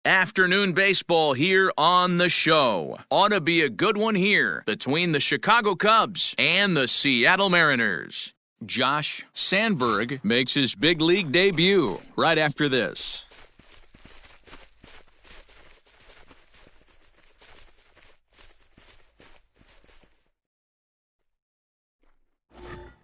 Afternoon baseball here on the show. Ought to be a good one here between the Chicago Cubs and the Seattle Mariners. Josh Sandberg makes his big league debut right after this.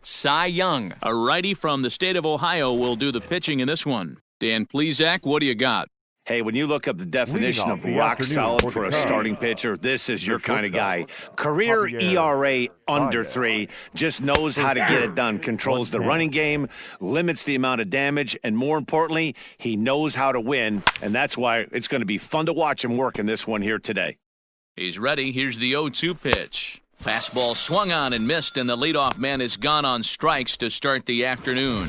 Cy Young, a righty from the state of Ohio, will do the pitching in this one. Dan Plesac, what do you got? Hey, when you look up the definition of rock solid for a starting pitcher, this is your kind of guy. Career ERA under 3, just knows how to get it done, controls the running game, limits the amount of damage, and more importantly, he knows how to win, and that's why it's going to be fun to watch him work in this one here today. He's ready. Here's the 0-2 pitch. Fastball swung on and missed, and the leadoff man is gone on strikes to start the afternoon.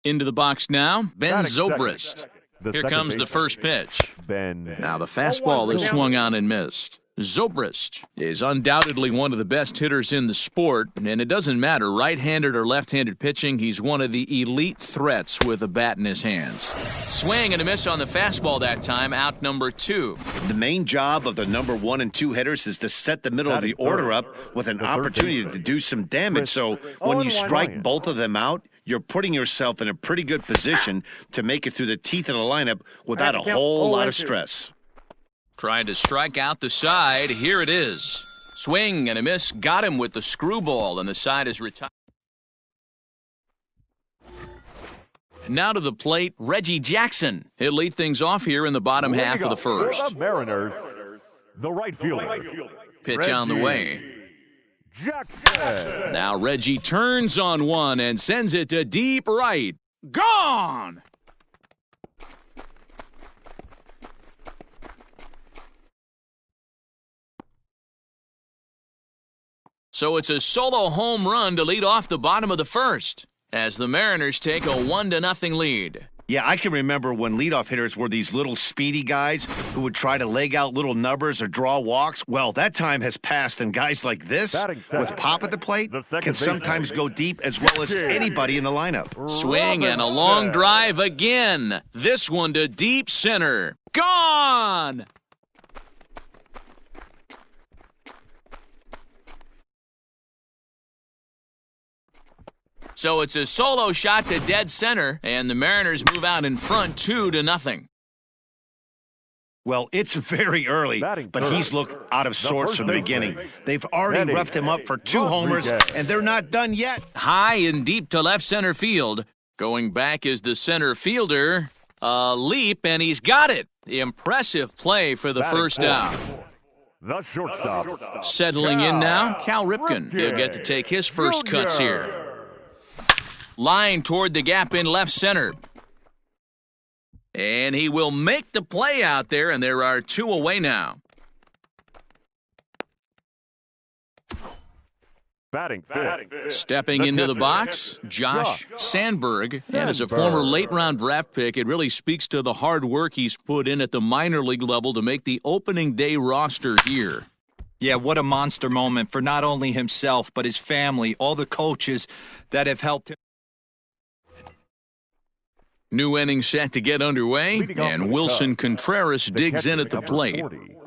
Into the box now, Ben Zobrist. Here comes the first pitch. Now the fastball is swung on and missed. Zobrist is undoubtedly one of the best hitters in the sport, and it doesn't matter right-handed or left-handed pitching, he's one of the elite threats with a bat in his hands. Swing and a miss on the fastball that time, out number 2. The main job of the number 1 and 2 hitters is to set the middle of the order up with an opportunity to do some damage. So when you strike both of them out, you're putting yourself in a pretty good position to make it through the teeth of the lineup without a whole lot of stress. Trying to strike out the side. Here it is. Swing and a miss. Got him with the screwball, and the side is retired. Now to the plate, Reggie Jackson. He'll lead things off here in the bottom half of the first. The Mariners, the right fielder. Pitch on the way. Jackson. Now Reggie turns on one and sends it to deep right. Gone! So it's a solo home run to lead off the bottom of the first as the Mariners take a 1-0 lead. Yeah, I can remember when leadoff hitters were these little speedy guys who would try to leg out little numbers or draw walks. Well, that time has passed, and guys like this, with pop at the plate, can sometimes go deep as well as anybody in the lineup. Swing and a long drive again. This one to deep center. Gone! So it's a solo shot to dead center, and the Mariners move out in front 2-0. Well, it's very early, but he's looked out of sorts from the beginning. They've already roughed him up for 2 homers, and they're not done yet. High and deep to left center field. Going back is the center fielder. A leap, and he's got it. Impressive play for the first out. The shortstop. Settling in now, Cal Ripken. He'll get to take his first cuts here. Line toward the gap in left center. And he will make the play out there, and there are 2 away now. Batting fifth. Stepping into the box, Josh Sandberg. And as a former late-round draft pick, it really speaks to the hard work he's put in at the minor league level to make the opening day roster here. Yeah, what a monster moment for not only himself, but his family, all the coaches that have helped him. New inning set to get underway, and Wilson Contreras digs in at the plate.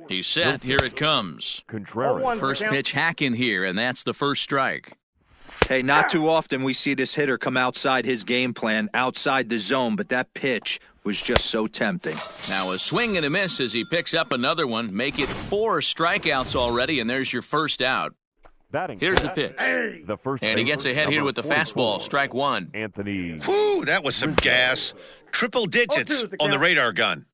He's set. Here it comes. First pitch hack in here, and that's the first strike. Hey, not too often we see this hitter come outside his game plan, outside the zone, but that pitch was just so tempting. Now a swing and a miss as he picks up another one. Make it 4 strikeouts already, and there's your first out. Here's the pitch. And he gets ahead here with the fastball. Strike 1. Anthony. Whew, that was some gas. Triple digits on the radar gun.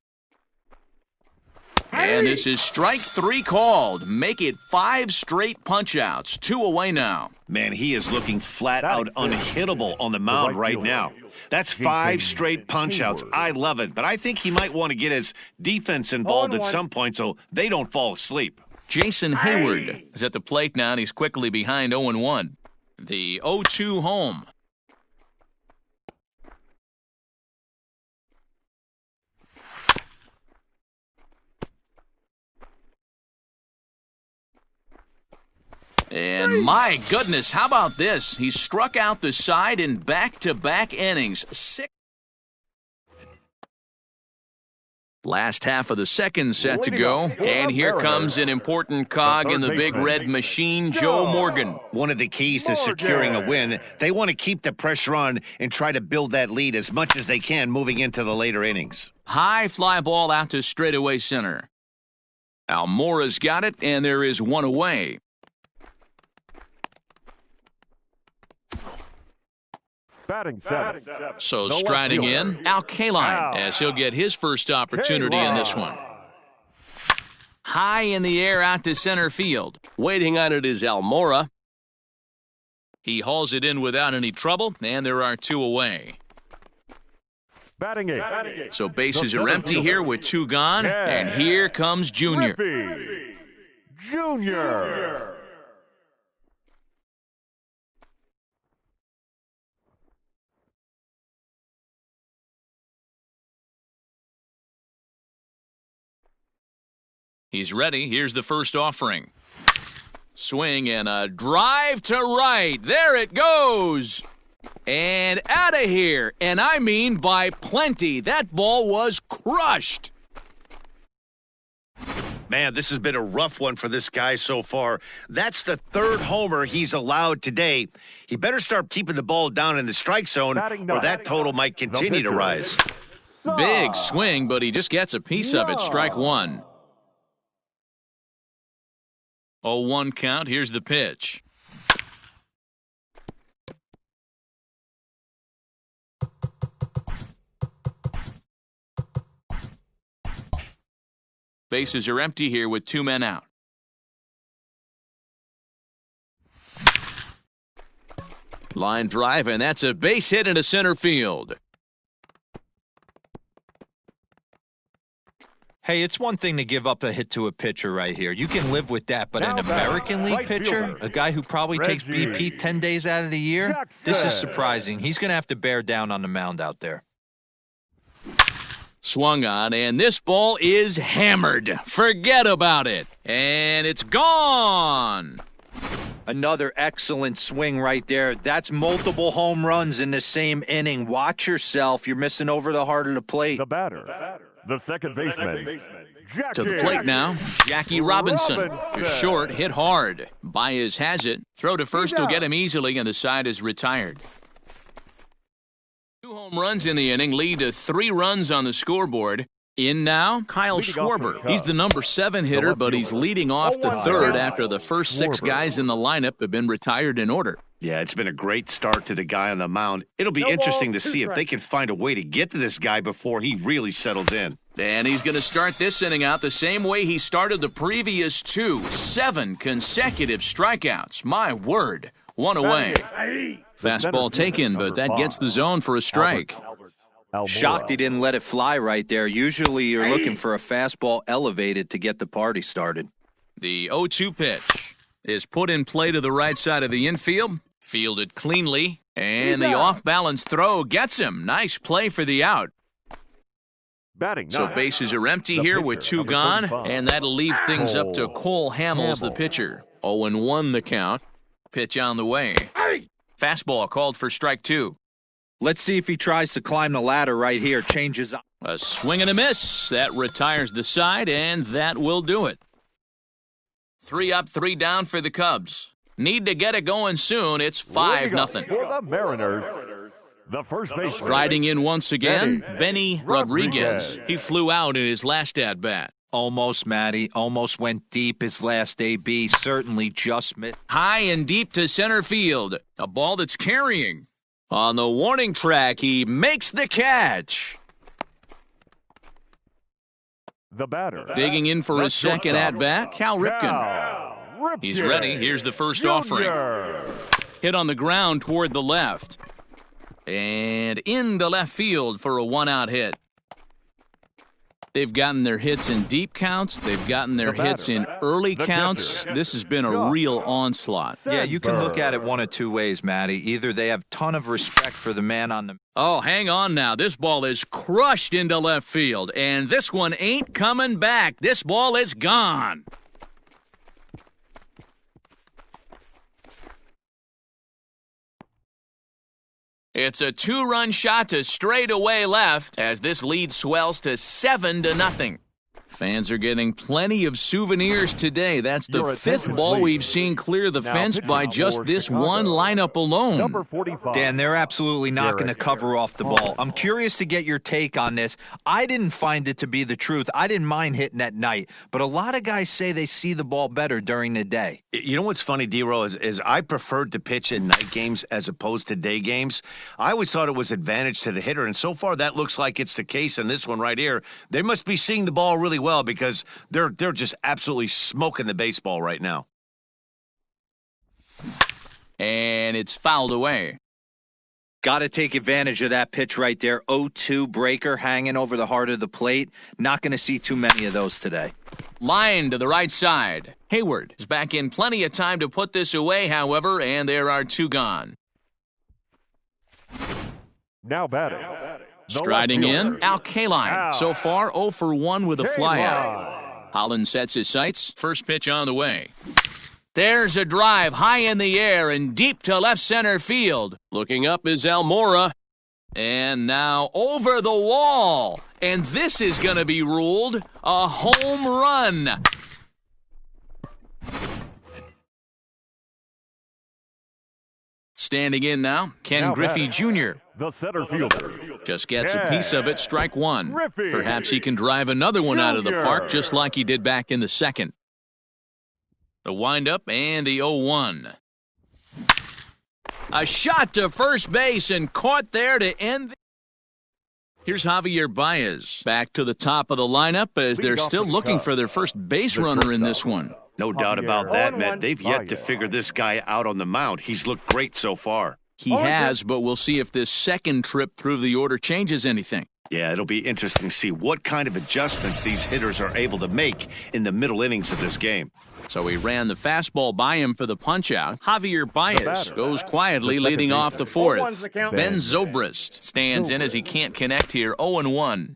And this is strike 3 called. Make it 5 straight punch-outs. 2 away now. Man, he is looking flat out unhittable on the mound right now. That's 5 straight punch-outs. I love it, but I think he might want to get his defense involved at some point so they don't fall asleep. Jason Hayward is at the plate now, and he's quickly behind 0-1. The 0-2 home. And my goodness, how about this? He struck out the side in back-to-back innings. Last half of the second set to go, and here comes an important cog in the big red machine, Joe Morgan. One of the keys to securing a win, they want to keep the pressure on and try to build that lead as much as they can moving into the later innings. High fly ball out to straightaway center. Almora's got it, and there is one away. Batting seven. So striding in, Al Kaline, as he'll get his first opportunity in this one. High in the air out to center field. Waiting on it is Almora. He hauls it in without any trouble, and there are two away. Batting eight. So bases are empty here with two gone, and here comes Junior. Junior. He's ready. Here's the first offering. Swing and a drive to right. There it goes. And out of here. And I mean by plenty. That ball was crushed. Man, this has been a rough one for this guy so far. That's the third homer he's allowed today. He better start keeping the ball down in the strike zone, or that total might continue to rise. Big swing, but he just gets a piece of it. Strike one. 0-1 count. Here's the pitch. Bases are empty here with two men out. Line drive, and that's a base hit into center field. Hey, it's one thing to give up a hit to a pitcher right here. You can live with that, but an American League pitcher, a guy who probably takes BP 10 days out of the year, this is surprising. He's going to have to bear down on the mound out there. Swung on, and this ball is hammered. Forget about it. And it's gone. Another excellent swing right there. That's multiple home runs in the same inning. Watch yourself. You're missing over the heart of the plate. The batter. The second baseman. To the plate now, Jackie Robinson. Just short, hit hard. Baez has it. Throw to first will get him easily, and the side is retired. 2 home runs in the inning lead to 3 runs on the scoreboard. In now, Kyle Schwarber. He's the number 7 hitter, but he's leading off the third after the first 6 guys in the lineup have been retired in order. Yeah, it's been a great start to the guy on the mound. It'll be interesting to see if they can find a way to get to this guy before he really settles in. And he's going to start this inning out the same way he started the previous 2. 7 consecutive strikeouts. My word. 1 away. Fastball taken, but that gets the zone for a strike. Shocked he didn't let it fly right there. Usually you're looking for a fastball elevated to get the party started. The 0-2 pitch is put in play to the right side of the infield. Fielded cleanly, and the off-balance throw gets him. Nice play for the out. So bases are empty here with 2 gone, and that'll leave things up to Cole Hamels, the pitcher. 0-1 the count. Pitch on the way. Fastball called for strike 2. Let's see if he tries to climb the ladder right here. Changes up. A swing and a miss. That retires the side, and that will do it. 3 up, 3 down for the Cubs. Need to get it going soon. It's 5-0. For the Mariners, the first baseman. Striding in once again, Benny Rodriguez. He flew out in his last at-bat. Almost, Matty. Almost went deep his last AB. Certainly just missed. High and deep to center field. A ball that's carrying. On the warning track, he makes the catch. The batter. Digging in for his second at-bat, Cal Ripken. He's ready. Here's the first offering. Hit on the ground toward the left. And into left field for a 1-out hit. They've gotten their hits in deep counts. They've gotten their hits in early counts. This has been a real onslaught. Yeah, you can look at it one of 2 ways, Matty. Either they have a ton of respect for the man on the... Oh, hang on now. This ball is crushed into left field, and this one ain't coming back. This ball is gone. It's a two-run shot to straightaway left as this lead swells to 7-0. Fans are getting plenty of souvenirs today. That's the fifth ball we've seen clear the fence by just this one lineup alone. Number 45. Dan, they're absolutely not going to cover off the ball. I'm curious to get your take on this. I didn't find it to be the truth. I didn't mind hitting at night, but a lot of guys say they see the ball better during the day. You know what's funny, D-Row, is I preferred to pitch in night games as opposed to day games. I always thought it was advantage to the hitter, and so far that looks like it's the case in this one right here. They must be seeing the ball really well because they're just absolutely smoking the baseball right now. And it's fouled away. Got to take advantage of that pitch right there. 0-2 breaker hanging over the heart of the plate. Not going to see too many of those today. Line to the right side. Hayward is back in plenty of time to put this away, however, and there are two gone. Now batting. Striding in, Al Kaline. So far, 0 for 1 with a flyout. Holland sets his sights. First pitch on the way. There's a drive high in the air and deep to left center field. Looking up is Almora. And now over the wall. And this is going to be ruled a home run. Standing in now, Ken Griffey Jr. The center fielder. Just gets a piece of it, strike one. Perhaps he can drive another one out of the park just like he did back in the second. The windup and the 0-1. A shot to first base and caught there to end. Here's Javier Baez back to the top of the lineup as they're still looking for their first base runner in this one. No doubt about that, Matt. They've yet to figure this guy out on the mound. He's looked great so far. He has, but we'll see if this second trip through the order changes anything. Yeah, it'll be interesting to see what kind of adjustments these hitters are able to make in the middle innings of this game. So he ran the fastball by him for the punch-out. Javier Baez goes quietly leading off the fourth. Ben Zobrist stands in as he can't connect here, 0-1.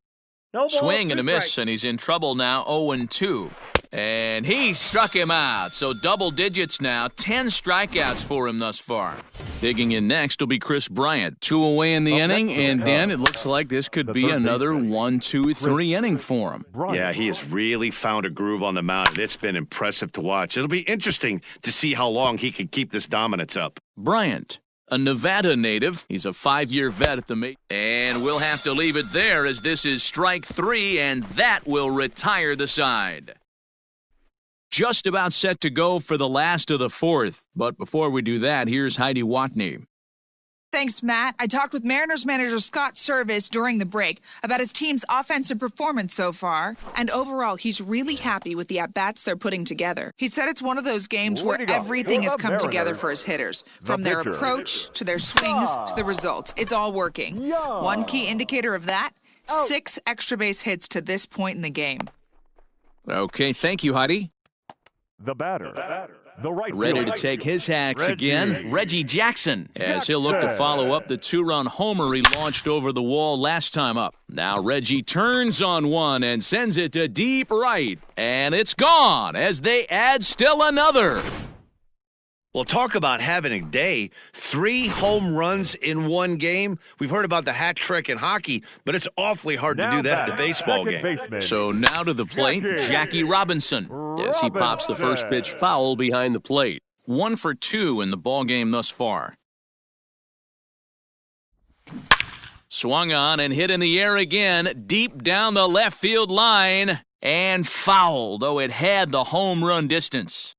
Swing and a miss, and he's in trouble now, 0-2. And he struck him out, so double digits now, 10 strikeouts for him thus far. Digging in next will be Chris Bryant. 2 away in the inning, and Dan, it looks like this could be another 1, 2, 3 inning for him. Yeah, he has really found a groove on the mound, and it's been impressive to watch. It'll be interesting to see how long he can keep this dominance up. Bryant, a Nevada native. He's a 5-year vet at the Majors. And we'll have to leave it there as this is strike 3, and that will retire the side. Just about set to go for the last of the fourth. But before we do that, here's Heidi Watney. Thanks, Matt. I talked with Mariners manager Scott Service during the break about his team's offensive performance so far. And overall, he's really happy with the at-bats they're putting together. He said it's one of those games where everything has come together for his hitters. From their approach to their swings to the results. It's all working. One key indicator of that, 6 extra base hits to this point in the game. Okay, thank you, Heidi. The batter. The right Ready fielder. to take his hacks again, Reggie Jackson, as he'll look to follow up the 2-run homer he launched over the wall last time up. Now Reggie turns on one and sends it to deep right, and it's gone as they add still another. Well, talk about having a day. 3 home runs in one game. We've heard about the hat trick in hockey, but it's awfully hard to do that in a baseball game. So now to the plate, Jackie Robinson. Yes, he pops the first pitch foul behind the plate. 1 for 2 in the ball game thus far. Swung on and hit in the air again, deep down the left field line, and fouled, though it had the home run distance.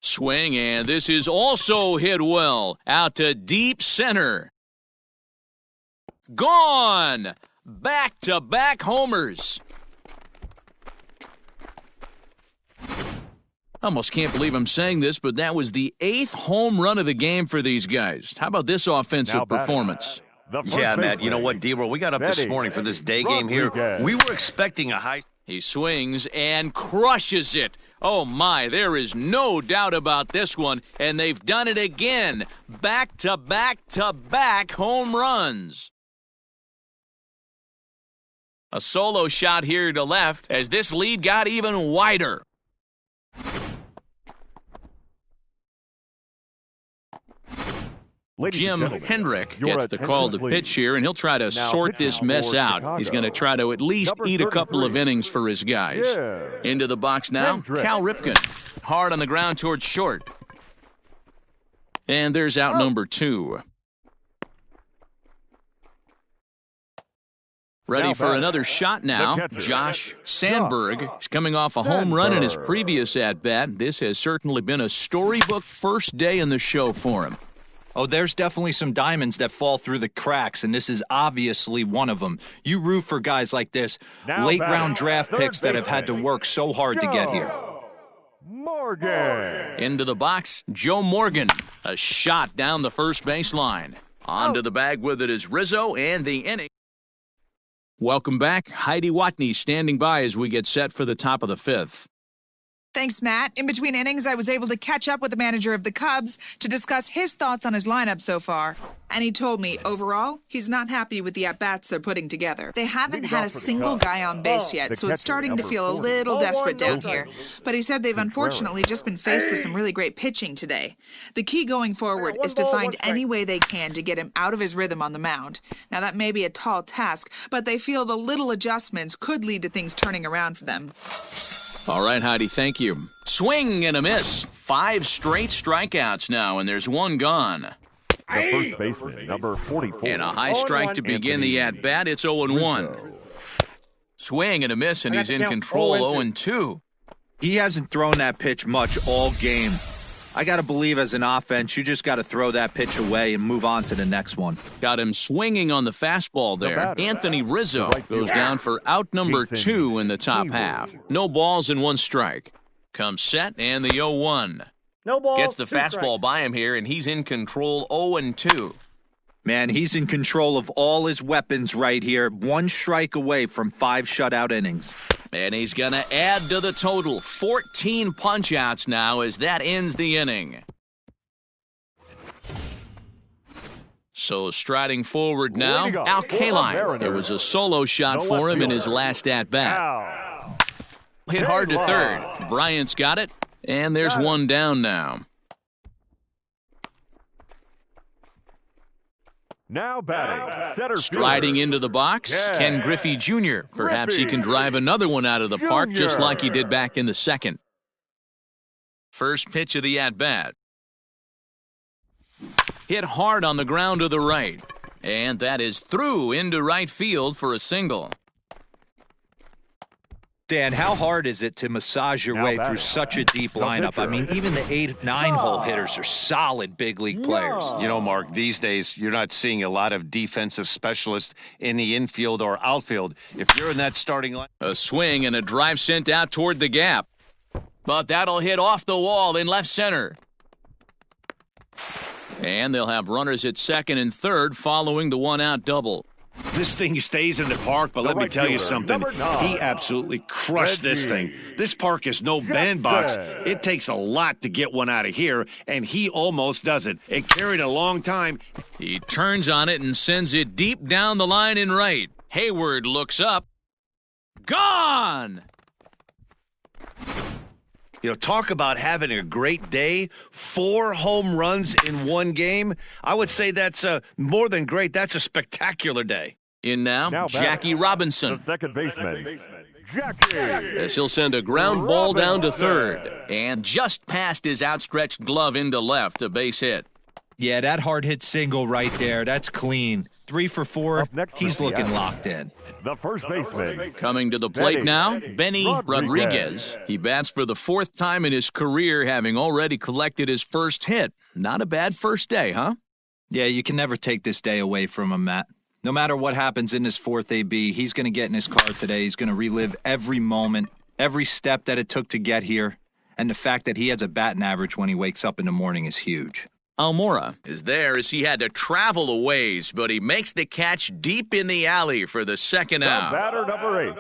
Swing, and this is also hit well, out to deep center. Gone! Back-to-back homers. Almost can't believe I'm saying this, but that was the 8th home run of the game for these guys. How about this offensive performance? Yeah, Matt, you know what, D-Roll, we got up this morning for this day game here. We were expecting a high... He swings and crushes it. Oh, my, there is no doubt about this one, and they've done it again. Back-to-back-to-back home runs. A solo shot here to left as this lead got even wider. Ladies and Jim gentlemen, Hendrick your gets the call to attention, pitch please. here, and he'll try to sort pitching this mess for out. Chicago. He's going to try to at least Number eat a couple of 33. innings for his guys. Yeah. Into the box now, Hendrick. Cal Ripken. Hard on the ground towards short. And there's out number 2. Ready Now for batting. another shot now. The catcher. Josh Sandberg is coming off a home run in his previous at-bat. This has certainly been a storybook first day in the show for him. Oh, there's definitely some diamonds that fall through the cracks, and this is obviously one of them. You root for guys like this, Now late-round batting, draft third picks that have had to baseman, work so hard to get here. Morgan. Into the box, Joe Morgan. A shot down the first baseline. Onto the bag with it is Rizzo, and the inning. Welcome back. Heidi Watney standing by as we get set for the top of the 5th. Thanks, Matt. In between innings, I was able to catch up with the manager of the Cubs to discuss his thoughts on his lineup so far. And he told me, overall, he's not happy with the at-bats they're putting together. They haven't had a single guy on base yet, so it's starting to feel a little desperate down here. But he said they've unfortunately just been faced with some really great pitching today. The key going forward is to find any way they can to get him out of his rhythm on the mound. Now, that may be a tall task, but they feel the little adjustments could lead to things turning around for them. All right, Heidi, thank you. Swing and a miss. 5 straight strikeouts now, and there's 1 gone. The first baseman, number 44. And a high strike to begin the at-bat. It's 0-1. Swing and a miss, and he's in control, 0-2. He hasn't thrown that pitch much all game. I got to believe as an offense, you just got to throw that pitch away and move on to the next one. Got him swinging on the fastball there. batter. Anthony Rizzo The right goes fielder. down for out number Jason 2 in the top Hayward. half. No balls and 1 strike. Comes set, and the 0-1. No ball. Gets the 2 fastball strikes. by him here, and he's in control, 0-2. Man, he's in control of all his weapons right here. 1 strike away from 5 shutout innings. And he's going to add to the total. 14 punch-outs now as that ends the inning. So striding forward now, Leading off Al for the Kaline. Mariners. It was a solo shot The for left him in his fielder. last at-bat. Now, Hit hard to third. Bryant's got it, and there's 1 down now. now batting, center Striding fielder. into the box, Yeah. Ken Griffey Jr. Perhaps he can drive another one out of the park just Jr. like he did back in the second. First pitch of the at-bat. Hit hard on the ground to the right. And that is through into right field for a single. Dan, how hard is it to massage your Now way batting. through such a deep lineup? I mean, even the 8, 9-hole hitters are solid big league players. You know, Mark, these days you're not seeing a lot of defensive specialists in the infield or outfield. If you're in that starting line. A swing and a drive sent out toward the gap. But that'll hit off the wall in left center. And they'll have runners at second and third following the 1-out double. This thing stays in the park, but The let me right tell you fielder, something. number 9. He absolutely crushed this Reggie thing. This park is no bandbox. Jackson. It takes a lot to get one out of here, and he almost does it. It carried a long time. He turns on it and sends it deep down the line in right. Hayward looks up. Gone! You know, talk about having a great day. 4 home runs in 1 game. I would say that's more than great. That's a spectacular day. In now, Now batting, Jackie the Robinson. second baseman, Jackie. As he'll send a ground ball down to third. And just past his outstretched glove into left, a base hit. Yeah, that hard hit single right there. That's clean. 3 for 4. Up next He's is the looking Athlete. locked in. The first baseman, Coming to the plate Benny now, Benny Rodriguez. Rodriguez. He bats for the 4th time in his career, having already collected his first hit. Not a bad first day, huh? Yeah, you can never take this day away from him, Matt. No matter what happens in this 4th AB, he's going to get in his car today. He's going to relive every moment, every step that it took to get here. And the fact that he has a batting average when he wakes up in the morning is huge. Almora is there as he had to travel a ways, but he makes the catch deep in the alley for the second the out. batter number 8.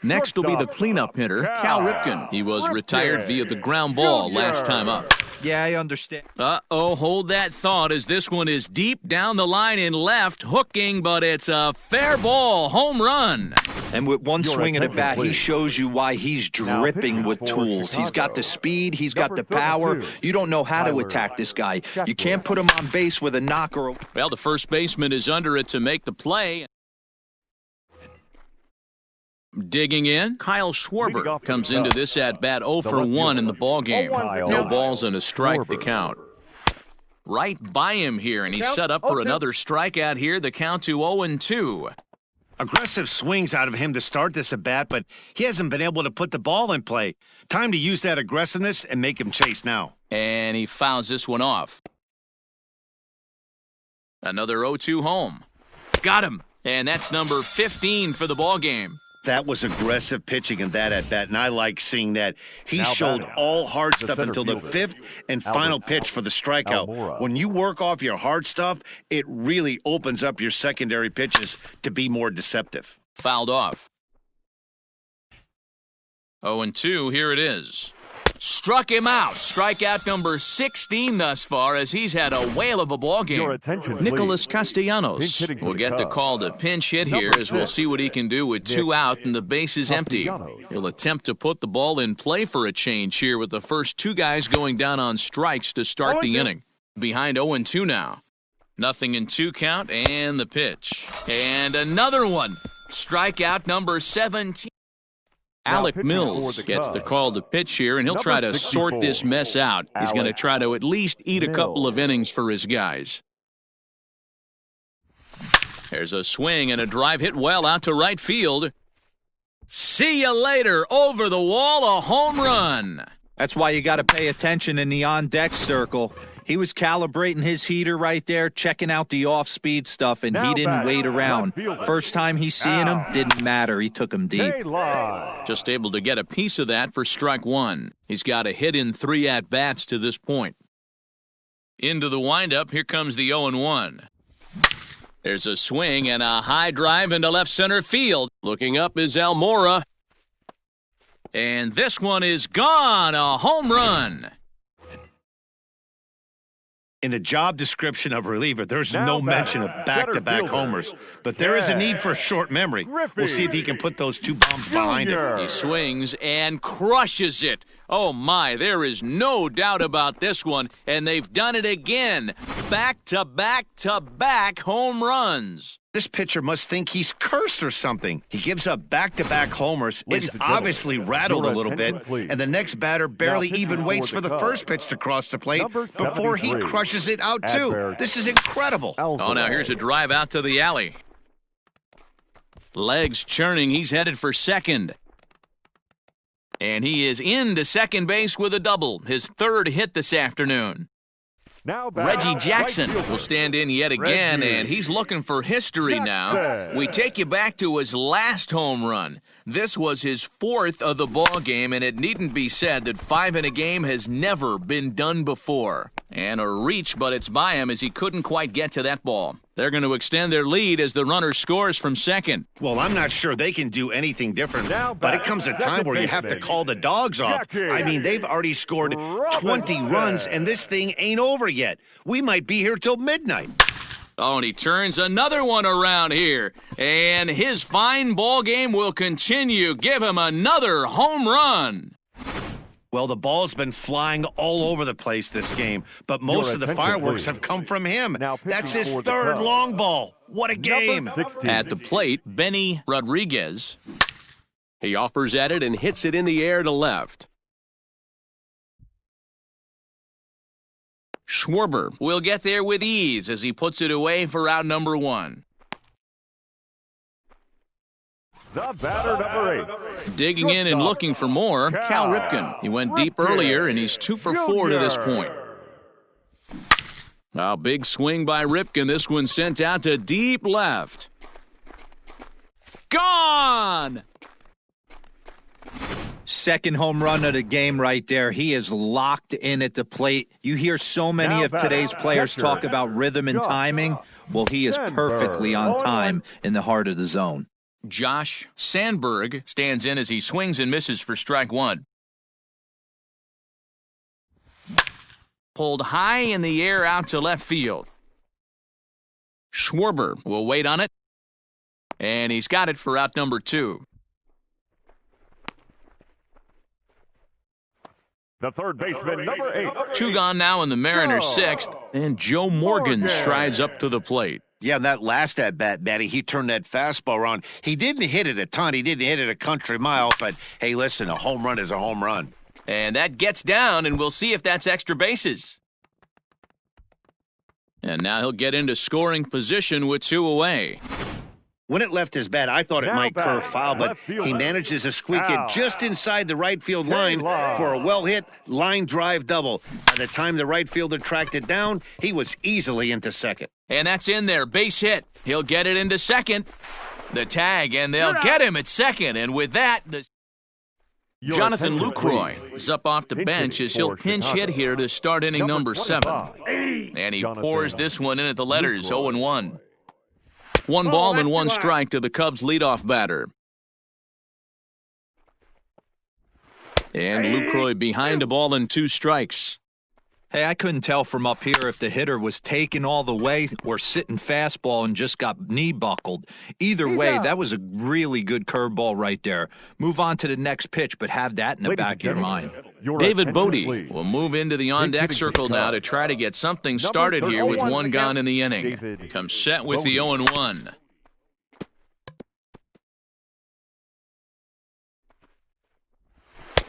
Next will be the Shortstop, cleanup hitter, Cal Ripken. He was retired via the ground ball last time up. Yeah, I understand. Uh-oh, hold that thought as this one is deep down the line in left, hooking, but it's a fair ball, home run. And with one Your swing of the attention, bat, he please. shows you why he's Now dripping pitching with for tools. He's got the Chicago. speed. He's got the Number power. 32, You don't know how to Tyler attack this guy. You Chatfield. can't put him on base with a knocker. Well, the first baseman is under it to make the play. Digging in, Kyle Schwarber comes into this at-bat 0 for 1 in the ballgame. No balls and a strike to count. Right by him here, and he's set up for another strikeout here. The count to 0-2. Aggressive swings out of him to start this at-bat, but he hasn't been able to put the ball in play. Time to use that aggressiveness and make him chase now. And he fouls this one off. Another 0-2 home. Got him. And that's number 15 for the ballgame. That was aggressive pitching in that at-bat, and I like seeing that. He Now showed batting, all hard the stuff center until the fielder, fifth and final pitch for the strikeout. Almora. When you work off your hard stuff, it really opens up your secondary pitches to be more deceptive. Fouled off. 0-2, here it is. Struck him out. Strikeout number 16 thus far, as he's had a whale of a ball Your game. attention, please. Nicholas Pinch Castellanos hitting for will the get the Cubs. call to pinch hit here, Number as we'll 6, see what he can do with 2 out and the base is empty. Castellanos. He'll attempt to put the ball in play for a change here, with the first 2 guys going down on strikes to start the 0-2. inning. Behind 0-2 now. 0-2 count, and the pitch. And another one. Strikeout number 17. Now Alec pitching Mills for the gets the Cubs. call to pitch here, and he'll try to Number sort this 64, mess out. He's going to Alec try to at least eat a couple of Mills. innings for his guys. There's a swing and a drive hit well out to right field. See you later. Over the wall, a home run. That's why you got to pay attention in the on-deck circle. He was calibrating his heater right there, checking out the off-speed stuff, and Now he didn't batting, wait around. left fielder. First time he's seeing him, didn't matter. He took him deep. J-Line. Just able to get a piece of that for strike 1. He's got a hit in 3 at-bats to this point. Into the windup, here comes the 0-1. There's a swing and a high drive into left center field. Looking up is Almora. And this one is gone, a home run. In the job description of reliever, there's Now no batting, mention of back-to-back center fielder, homers, but there is a need for short memory. We'll see if he can put those 2 bombs behind him. Junior. He swings and crushes it. Oh my, there is no doubt about this one, and they've done it again. Back-to-back-to-back home runs. This pitcher must think he's cursed or something. He gives up back-to-back homers, Ladies is and gentlemen, obviously rattled a your little bit, attention, please. and the next batter barely pitching even for waits the for the Cubs, first pitch to cross the plate number before he 73, crushes it out too. Adver- This is incredible. Oh, now here's a drive out to the alley. Legs churning, he's headed for second. And he is into second base with a double, his 3rd hit this afternoon. Now batting, Reggie Jackson right fielder. will stand in yet again, Reggie and he's looking for history now. Jackson. We take you back to his last home run. This was his 4th of the ball game, and it needn't be said that 5 in a game has never been done before. And a reach, but it's by him as he couldn't quite get to that ball. They're going to extend their lead as the runner scores from second. Well, I'm not sure they can do anything different, Now but it back, comes a second time where you have to baseman, call the dogs off. Jackie I mean, they've already scored 20 Robinson. runs, and this thing ain't over yet. We might be here till midnight. Oh, and he turns another one around here. And his fine ball game will continue. Give him another home run. Well, the ball's been flying all over the place this game, but most Your of the attention, fireworks please. have come from him. Now pitching That's his for the 3rd Cubs. long ball. What a game. Number 16. At the plate, Benny Rodriguez. He offers at it and hits it in the air to left. Schwarber will get there with ease as he puts it away for out number 1. The batter, number 8. Digging in and looking for more, Cal Ripken. He went deep Ripken. earlier, and he's 2 for 4 to this point. A big swing by Ripken. This one sent out to deep left. Gone! Second home run of the game right there. He is locked in at the plate. You hear so many Now of today's batting, players catcher, talk about rhythm and Josh timing. Well, he is perfectly on Sandberg. time in the heart of the zone. Josh Sandberg stands in as he swings and misses for strike 1. Pulled high in the air out to left field. Schwarber will wait on it. And he's got it for out number 2. The third baseman, number 8. 2 gone now in the Mariners' 6th, and Joe Morgan strides up to the plate. Yeah, that last at-bat, Matty, he turned that fastball around. He didn't hit it a ton. He didn't hit it a country mile, but, hey, listen, a home run is a home run. And that gets down, and we'll see if that's extra bases. And now he'll get into scoring position with 2 away. When it left his bat, I thought it might curve foul, but he manages to squeak it just inside the right field line for a well-hit line drive double. By the time the right fielder tracked it down, he was easily into second. And that's in there, base hit. He'll get it into second. The tag, and they'll get him at second. And with that, Jonathan Lucroy is up off the bench as he'll pinch hit here to start inning number 7. And he pours this one in at the letters, 0-1. 1 ball and 1 strike to the Cubs' leadoff batter. And Lucroy behind a ball and 2 strikes. Hey, I couldn't tell from up here if the hitter was taking all the way or sitting fastball and just got knee buckled. Either way, that was a really good curveball right there. Move on to the next pitch, but have that in the back of your mind. David Bodie will move into the on-deck circle now to try to get something started here with 1 gone in the inning. Comes set with the 0-1.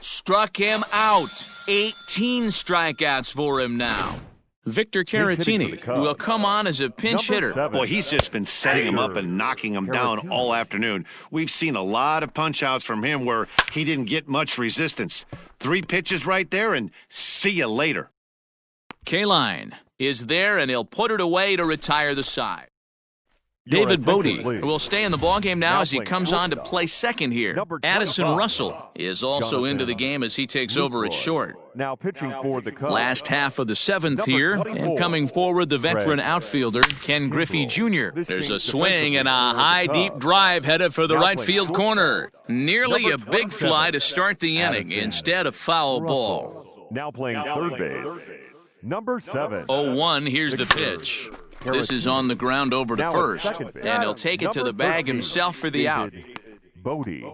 Struck him out. 18 strikeouts for him now. Victor Caratini will come on as a pinch hitter. Boy, he's just been setting him up and knocking him down all afternoon. We've seen a lot of punch-outs from him where he didn't get much resistance. 3 pitches right there, and see you later. K-Line is there, and he'll put it away to retire the side. David Bodie will stay in the ballgame now as he comes on to play second here. Addison Russell is also into the game as he takes over at short. Now pitching for the Cubs. Last half of the 7th here, and coming forward, the veteran outfielder, Ken Griffey Jr. There's a swing and a high, deep drive headed for the right field corner. Nearly a big fly to start the inning instead of foul ball. Now playing third base, number 7. 0-1, here's the pitch. This is on the ground over to first, and he'll take it to the bag himself for the out.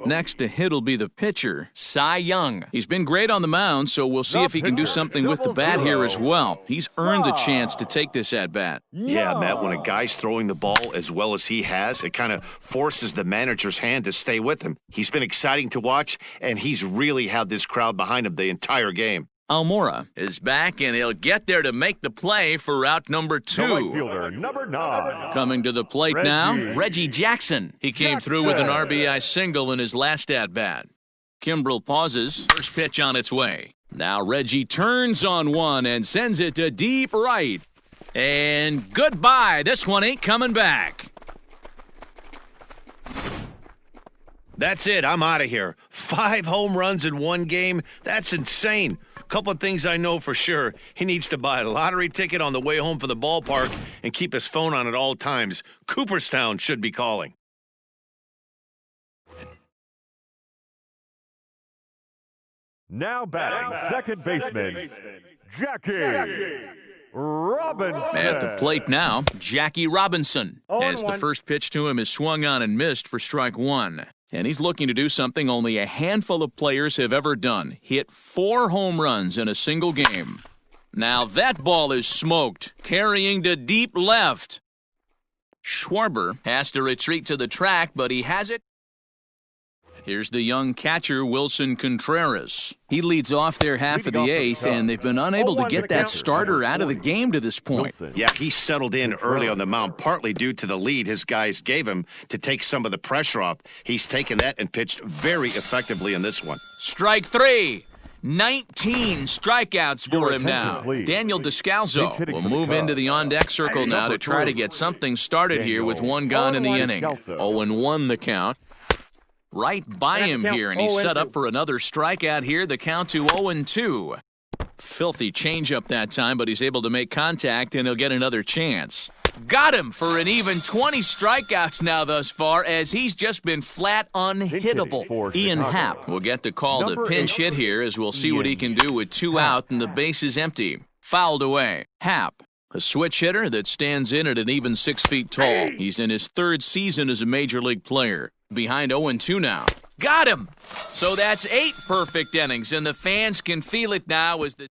Next to hit will be the pitcher, Cy Young. He's been great on the mound, so we'll see if he can do something with the bat here as well. He's earned the chance to take this at-bat. Yeah, Matt, when a guy's throwing the ball as well as he has, it kind of forces the manager's hand to stay with him. He's been exciting to watch, and he's really had this crowd behind him the entire game. Almora is back, and he'll get there to make the play for route number 2. Number 9. Coming to the plate now, Reggie Jackson. He came through with an RBI single in his last at-bat. Kimbrel pauses. First pitch on its way. Now Reggie turns on one and sends it to deep right. And goodbye. This one ain't coming back. That's it. I'm out of here. 5 home runs in 1 game. That's insane. Couple of things I know for sure. He needs to buy a lottery ticket on the way home from the ballpark and keep his phone on at all times. Cooperstown should be calling. Now batting, second baseman, Jackie Robinson. At the plate now, Jackie Robinson. As the first pitch to him is swung on and missed for strike 1. And he's looking to do something only a handful of players have ever done. Hit 4 home runs in a single game. Now that ball is smoked, carrying to deep left. Schwarber has to retreat to the track, but he has it. Here's the young catcher, Wilson Contreras. He leads off their half of the 8th, and they've been unable to get that starter out of the game to this point. Yeah, he settled in early on the mound, partly due to the lead his guys gave him to take some of the pressure off. He's taken that and pitched very effectively in this one. Strike 3. 19 strikeouts for him now. Daniel Descalzo will move into the on-deck circle now to try to get something started here with 1 gone in the inning. 0-1 the count. Right by him here, and he's set up for another strikeout here. The count to 0-2. Filthy changeup that time, but he's able to make contact, and he'll get another chance. Got him for an even 20 strikeouts now thus far, as he's just been flat unhittable. Ian Happ will get the call to pinch hit here, as we'll see what he can do with 2 out and the base is empty. Fouled away. Happ A switch hitter that stands in at an even 6 feet tall. He's in his 3rd season as a major league player. Behind 0-2 now. Got him! So that's 8 perfect innings, and the fans can feel it now as the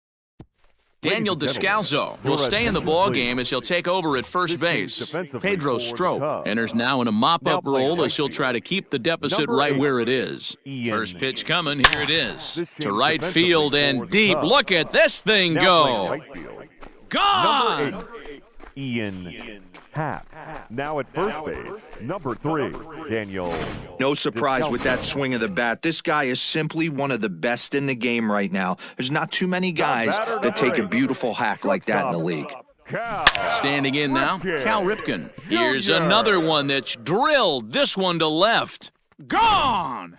Daniel Descalzo will stay in the ballgame as he'll take over at first base. Pedro Strop enters now in a mop-up role as he'll try to keep the deficit right where it is. First pitch coming, here it is. To right field and deep. Look at this thing go! Gone! Ian Happ. Now at first base, number 3, Daniel. No surprise with that swing of the bat. This guy is simply one of the best in the game right now. There's not too many guys that take a beautiful hack like that in the league. Standing in now, Cal Ripken. Here's another one that's drilled. This one to left. Gone!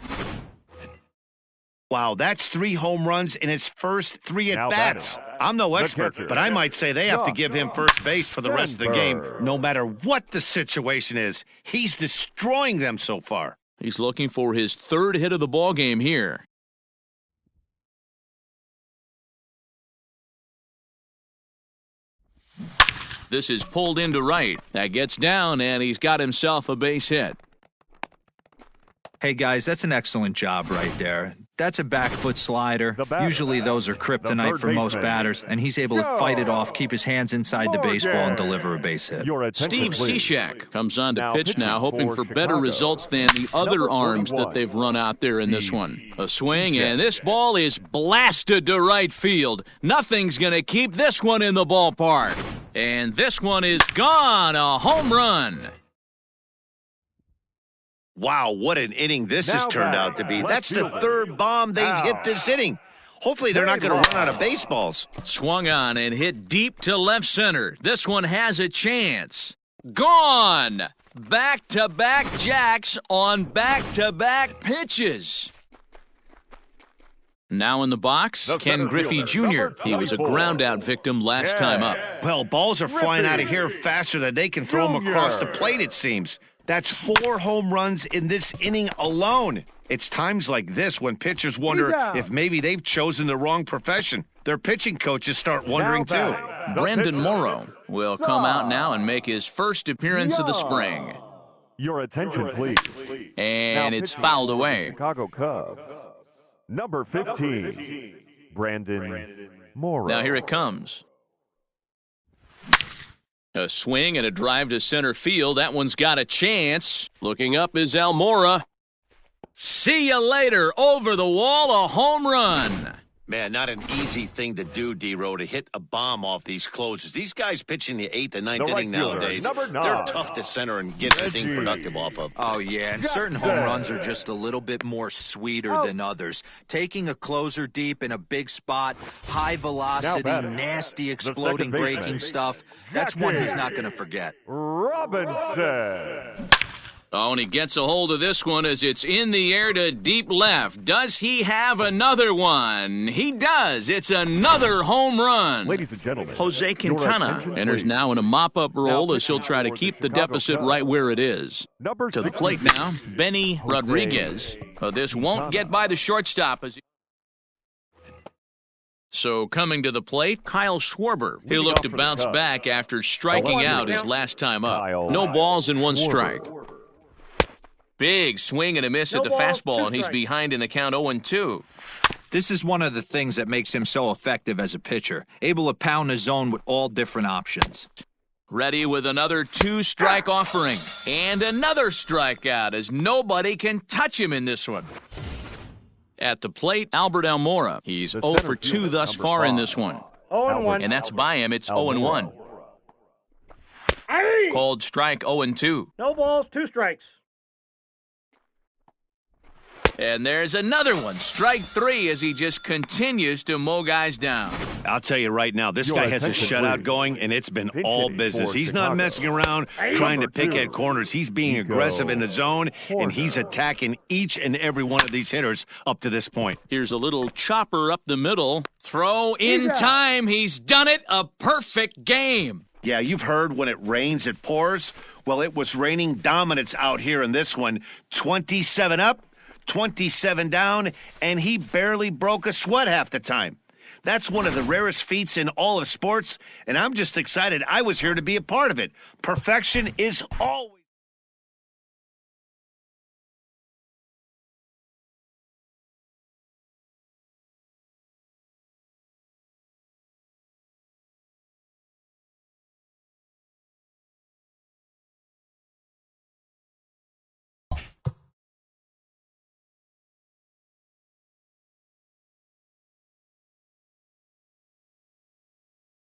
Wow, that's 3 home runs in his first 3 at-bats. I'm no expert, but I might say they have to give him first base for the rest of the game, no matter what the situation is. He's destroying them so far. He's looking for his 3rd hit of the ball game here. This is pulled into right. That gets down, and he's got himself a base hit. Hey, guys, that's an excellent job right there. That's a back foot slider. Usually those are kryptonite for most batters, and he's able to fight it off, keep his hands inside the baseball, and deliver a base hit. Steve Cishek comes on to pitch now, hoping for better results than the other arms that they've run out there in this one. A swing, and this ball is blasted to right field. Nothing's going to keep this one in the ballpark. And this one is gone, a home run. Wow, what an inning this has turned out to be. That's the 3rd bomb they've hit this inning. Hopefully they're not going to run out of baseballs. Swung on and hit deep to left center. This one has a chance. Gone! Back-to-back jacks on back-to-back pitches. Now in the box, Ken Griffey Jr. He was a ground-out victim last time up. Well, balls are flying out of here faster than they can throw them across the plate, it seems. That's 4 home runs in this inning alone. It's times like this when pitchers wonder if maybe they've chosen the wrong profession. Their pitching coaches start wondering too. Brandon Morrow will come out now and make his first appearance of the spring. Your attention, please. And it's fouled away. Chicago Cubs. Number 15, Brandon Morrow. Now here it comes. A swing and a drive to center field. That one's got a chance. Looking up is Almora. See you later. Over the wall, a home run. Man, not an easy thing to do, D-Row, to hit a bomb off these closers. These guys pitching the 8th and 9th inning nowadays, they're tough to center and get anything productive off of. Oh, yeah, and certain home runs are just a little bit more sweeter than others. Taking a closer deep in a big spot, high velocity, nasty exploding breaking stuff, that's one he's not going to forget. Robinson. Oh, and he gets a hold of this one as it's in the air to deep left. Does he have another one? He does. It's another home run. Ladies and gentlemen, Jose Quintana enters now in a mop-up role as he'll try to keep the deficit right where it is. To the plate now, Benny Rodriguez. This won't get by the shortstop. So coming to the plate, Kyle Schwarber. He'll look to bounce back after striking out his last time up. No balls and 1 strike. Big swing and a miss at the fastball, and he's behind in the count 0-2. This is one of the things that makes him so effective as a pitcher, able to pound the zone with all different options. Ready with another 2-strike offering, and another strikeout as nobody can touch him in this one. At the plate, Albert Almora. He's 0 for 2 thus far in this one. 0-1. And that's by him. It's 0-1. Called strike 0-2. No balls, 2 strikes. And there's another one. Strike 3 as he just continues to mow guys down. I'll tell you right now, this guy has a shutout going, and it's been all business. He's not messing around trying to pick at corners. He's being aggressive in the zone, and he's attacking each and every one of these hitters up to this point. Here's a little chopper up the middle. Throw in time. He's done it. A perfect game. Yeah, you've heard when it rains, it pours. Well, it was raining dominance out here in this one. 27 up, 27 down, and he barely broke a sweat half the time. That's one of the rarest feats in all of sports, and I'm just excited I was here to be a part of it. Perfection is always...